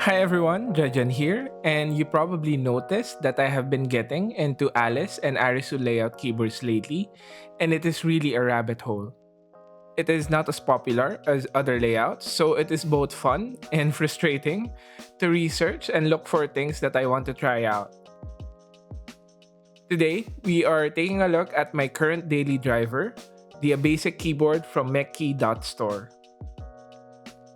Hi everyone, Jajan here, and you probably noticed that I have been getting into Alice and Arisu layout keyboards lately, and it is really a rabbit hole. It is not as popular as other layouts, so it is both fun and frustrating to research and look for things that I want to try out. Today, we are taking a look at my current daily driver, the Abasic keyboard from Mechkey.Store.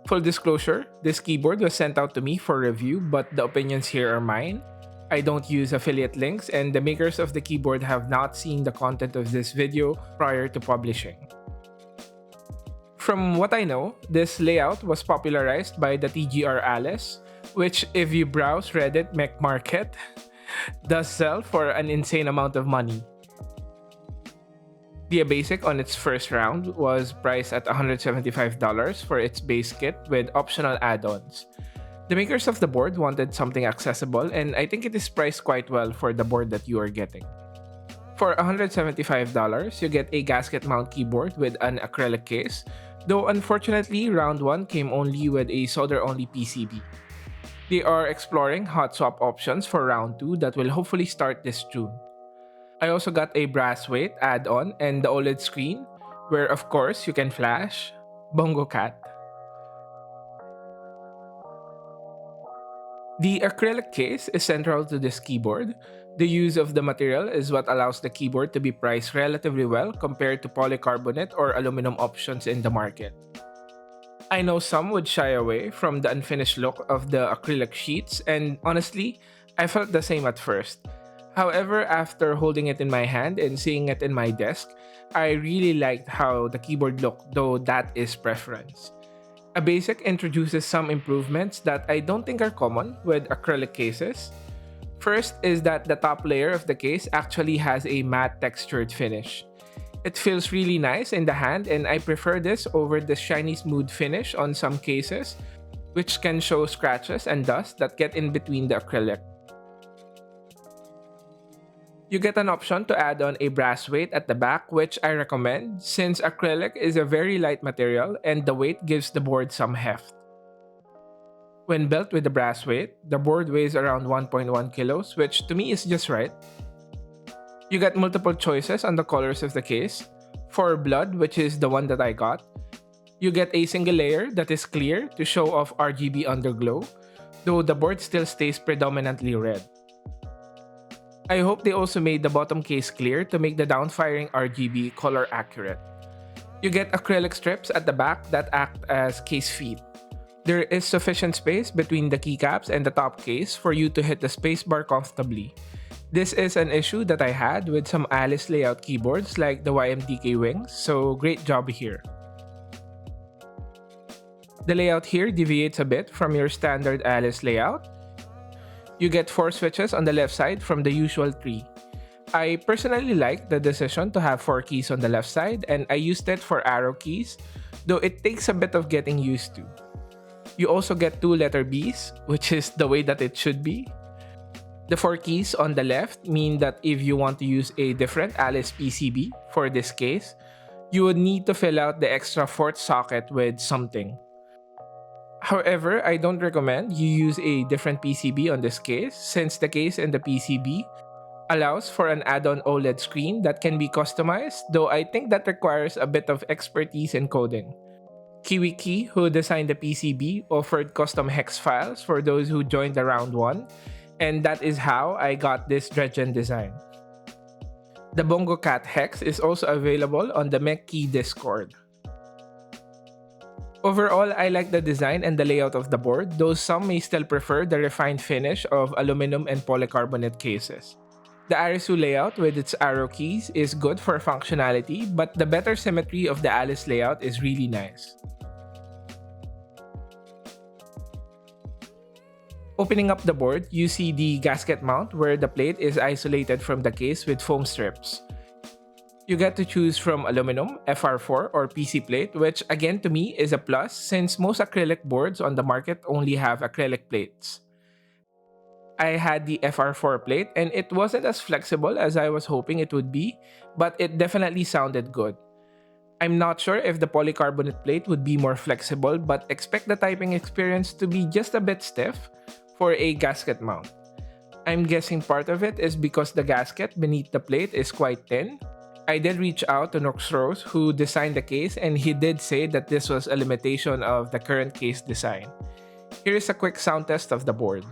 Full disclosure, this keyboard was sent out to me for review, but the opinions here are mine. I don't use affiliate links, and the makers of the keyboard have not seen the content of this video prior to publishing. From what I know, this layout was popularized by the TGR Alice, which if you browse Reddit Mech Market, does sell for an insane amount of money. The Abasic on its first round was priced at $175 for its base kit with optional add-ons. The makers of the board wanted something accessible, and I think it is priced quite well for the board that you are getting. For $175, you get a Gasket Mount keyboard with an acrylic case, though unfortunately round 1 came only with a solder-only PCB. They are exploring hot swap options for round 2 that will hopefully start this June. I also got a brass weight add-on and the OLED screen, where of course you can flash Bongo Cat. The acrylic case is central to this keyboard. The use of the material is what allows the keyboard to be priced relatively well compared to polycarbonate or aluminum options in the market. I know some would shy away from the unfinished look of the acrylic sheets, and honestly, I felt the same at first. However, after holding it in my hand and seeing it in my desk, I really liked how the keyboard looked, though that is preference. Abasic introduces some improvements that I don't think are common with acrylic cases. First is that the top layer of the case actually has a matte textured finish. It feels really nice in the hand, and I prefer this over the shiny smooth finish on some cases, which can show scratches and dust that get in between the acrylic. You get an option to add on a brass weight at the back, which I recommend since acrylic is a very light material and the weight gives the board some heft. When built with the brass weight, the board weighs around 1.1 kilos, which to me is just right. You get multiple choices on the colors of the case. For blood, which is the one that I got, you get a single layer that is clear to show off RGB underglow, though the board still stays predominantly red. I hope they also made the bottom case clear to make the downfiring RGB color accurate. You get acrylic strips at the back that act as case feet. There is sufficient space between the keycaps and the top case for you to hit the spacebar comfortably. This is an issue that I had with some Alice layout keyboards like the YMDK Wings, so great job here. The layout here deviates a bit from your standard Alice layout. You get 4 switches on the left side from the usual 3. I personally like the decision to have 4 keys on the left side, and I used it for arrow keys, though it takes a bit of getting used to. You also get 2 letter Bs, which is the way that it should be. The 4 keys on the left mean that if you want to use a different Alice PCB for this case, you would need to fill out the extra 4th socket with something. However, I don't recommend you use a different PCB on this case since the case and the PCB allows for an add-on OLED screen that can be customized, though I think that requires a bit of expertise in coding. KiwiKey, who designed the PCB, offered custom hex files for those who joined the round 1, and that is how I got this Dredgen design. The Bongo Cat hex is also available on the Mechkey Discord. Overall, I like the design and the layout of the board, though some may still prefer the refined finish of aluminum and polycarbonate cases. The Arisu layout with its arrow keys is good for functionality, but the better symmetry of the Alice layout is really nice. Opening up the board, you see the gasket mount where the plate is isolated from the case with foam strips. You get to choose from aluminum, FR4, or PC plate, which again to me is a plus since most acrylic boards on the market only have acrylic plates. I had the FR4 plate and it wasn't as flexible as I was hoping it would be, but it definitely sounded good. I'm not sure if the polycarbonate plate would be more flexible, but expect the typing experience to be just a bit stiff for a gasket mount. I'm guessing part of it is because the gasket beneath the plate is quite thin. I did reach out to Nuxros, who designed the case, and he did say that this was a limitation of the current case design. Here is a quick sound test of the board.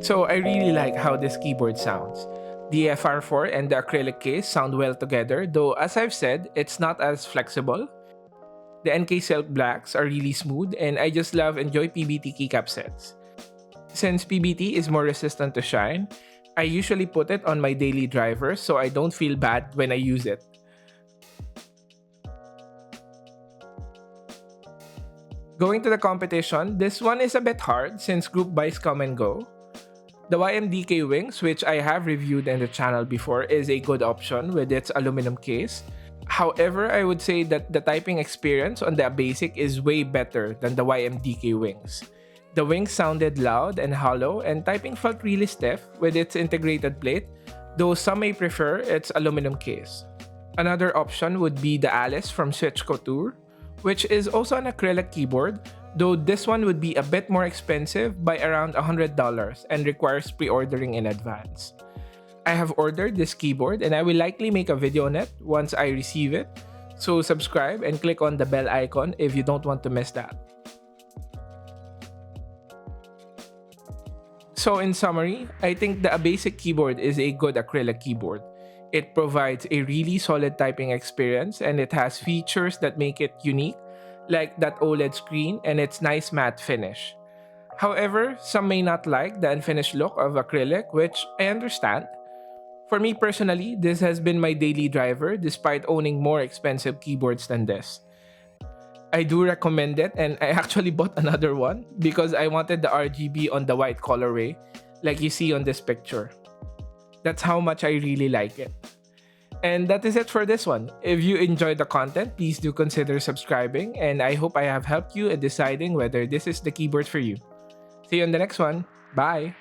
So I really like how this keyboard sounds. The FR4 and the acrylic case sound well together, though as I've said, it's not as flexible. The NK Silk Blacks are really smooth, and I just love enjoy PBT keycap sets. Since PBT is more resistant to shine, I usually put it on my daily drivers so I don't feel bad when I use it. Going to the competition, this one is a bit hard since group buys come and go. The YMDK Wings, which I have reviewed in the channel before, is a good option with its aluminum case. However, I would say that the typing experience on the Abasic is way better than the YMDK Wings. The wings sounded loud and hollow, and typing felt really stiff with its integrated plate, though some may prefer its aluminum case. Another option would be the Alice from Switch Couture, which is also an acrylic keyboard, though this one would be a bit more expensive by around $100 and requires pre-ordering in advance. I have ordered this keyboard and I will likely make a video on it once I receive it, so subscribe and click on the bell icon if you don't want to miss that. So in summary, I think the Abasic keyboard is a good acrylic keyboard. It provides a really solid typing experience and it has features that make it unique, like that OLED screen and its nice matte finish. However, some may not like the unfinished look of acrylic, which I understand. For me personally, this has been my daily driver despite owning more expensive keyboards than this. I do recommend it, and I actually bought another one because I wanted the RGB on the white colorway like you see on this picture. That's how much I really like it. And that is it for this one. If you enjoyed the content, please do consider subscribing, and I hope I have helped you in deciding whether this is the keyboard for you. See you on the next one. Bye!